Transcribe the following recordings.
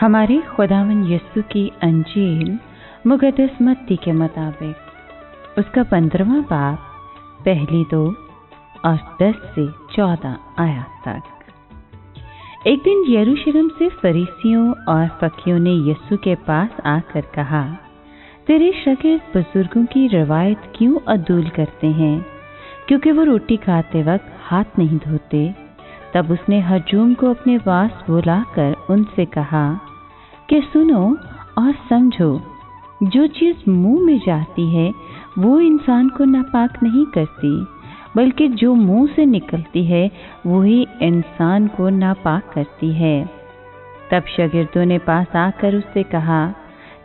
हमारे खुदावन यीशु की अंजील मुक़द्दस मत्ती के मुताबिक उसका 15वां बाब पहली 2 और 10 से 14 आयत तक। एक दिन यरूशलेम से फरीसियों और फकीहों ने यीशु के पास आकर कहा, तेरे शागिर्द बुजुर्गों की रवायत क्यों अदूल करते हैं, क्योंकि वो रोटी खाते वक्त हाथ नहीं धोते। तब उसने हजूम को अपने पास बुलाकर उनसे कहा कि सुनो और समझो, जो चीज़ मुंह में जाती है वो इंसान को नापाक नहीं करती, बल्कि जो मुंह से निकलती है वही इंसान को नापाक करती है। तब शागिर्दों ने पास आकर उससे कहा,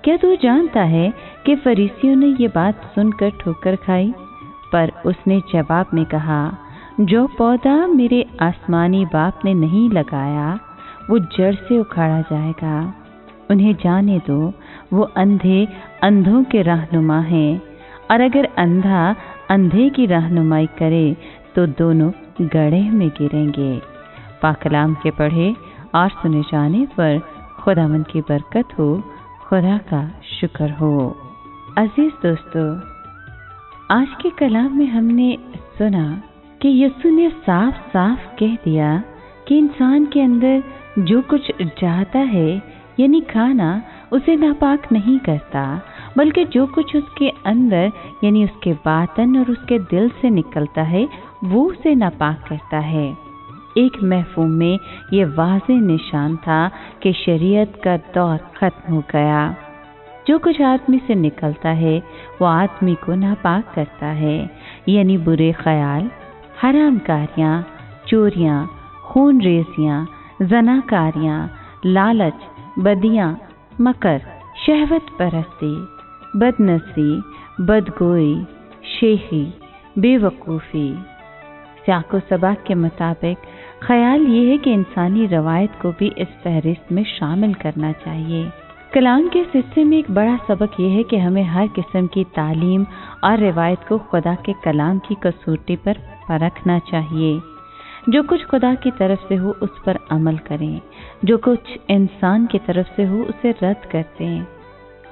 क्या तू जानता है कि फरीसियों ने ये बात सुनकर ठोकर खाई? पर उसने जवाब में कहा, जो पौधा मेरे आसमानी बाप ने नहीं लगाया वो जड़ से उखाड़ा जाएगा। उन्हें जाने दो, वो अंधे अंधों के रहनुमा हैं, और अगर अंधा अंधे की रहनुमाई करे तो दोनों गड्ढे में गिरेंगे। पाक कलाम के पढ़े और सुने जाने पर खुदावंद की बरकत हो, खुदा का शुक्र हो। अजीज दोस्तों, आज के कलाम में हमने सुना कि यीशु ने साफ साफ कह दिया कि इंसान के अंदर जो कुछ चाहता है यानी खाना, उसे नापाक नहीं करता, बल्कि जो कुछ उसके अंदर यानी उसके बातन और उसके दिल से निकलता है वो उसे नापाक करता है। एक मफ़हूम में ये वाज़ेह निशान था कि शरीयत का दौर ख़त्म हो गया। जो कुछ आदमी से निकलता है वो आदमी को नापाक करता है, यानी बुरे ख्याल, हराम कारियाँ, चोरियाँ, खून रेज़ियाँ, ज़नाकारियाँ, लालच, बदियाँ, मकर, शहवत परस्ती, बदनसी, बदगोई, शेखी, बेवकूफ़ी। सियाक़ो सबाक़ के मुताबिक ख्याल ये है कि इंसानी रवायत को भी इस फहरिस्त में शामिल करना चाहिए। कलाम के हिस्से में एक बड़ा सबक यह है कि हमें हर किस्म की तालीम और रिवायत को खुदा के कलाम की कसौटी पर परखना चाहिए। जो कुछ खुदा की तरफ से हो उस पर अमल करें, जो कुछ इंसान की तरफ से हो उसे रद्द कर दें।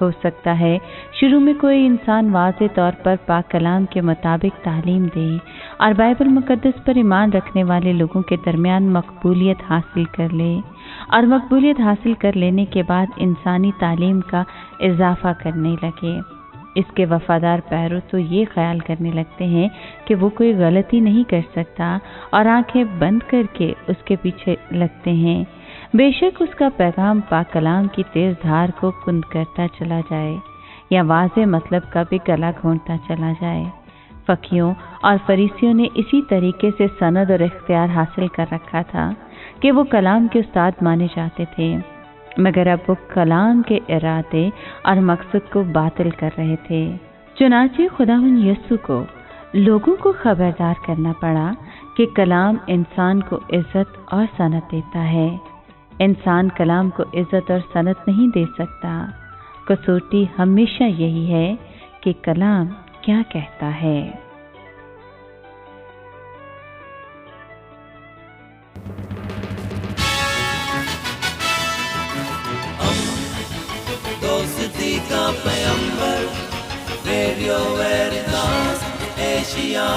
हो सकता है शुरू में कोई इंसान वाज़ेह तौर पर पाक कलाम के मुताबिक तालीम दे और बाइबल मुक़द्दस पर ईमान रखने वाले लोगों के दरमियान मकबूलियत हासिल कर ले, और मकबूलियत हासिल कर लेने के बाद इंसानी तालीम का इजाफा करने लगे। इसके वफादार पैरों तो ये ख्याल करने लगते हैं कि वो कोई गलती नहीं कर सकता और आंखें बंद करके उसके पीछे लगते हैं, बेशक उसका पैगाम पाक कलाम की तेज़ धार को कुंद करता चला जाए या वाज़ेह मतलब का भी गला घोंटता चला जाए। फकीहों और फरीसियों ने इसी तरीके से सनद और इख्तियार हासिल कर रखा था कि वो कलाम के उस्ताद माने जाते थे, मगर अब वो कलाम के इरादे और मकसद को बातिल कर रहे थे। चुनांचे खुदावंद यीशु को लोगों को खबरदार करना पड़ा कि कलाम इंसान को इज़्ज़त और सनत देता है। इंसान कलाम को इज़्ज़त और सनत नहीं दे सकता। कसौटी हमेशा यही है कि कलाम क्या कहता है। दोस्ती का पैगंबर, रेडियो वेरितास एशिया।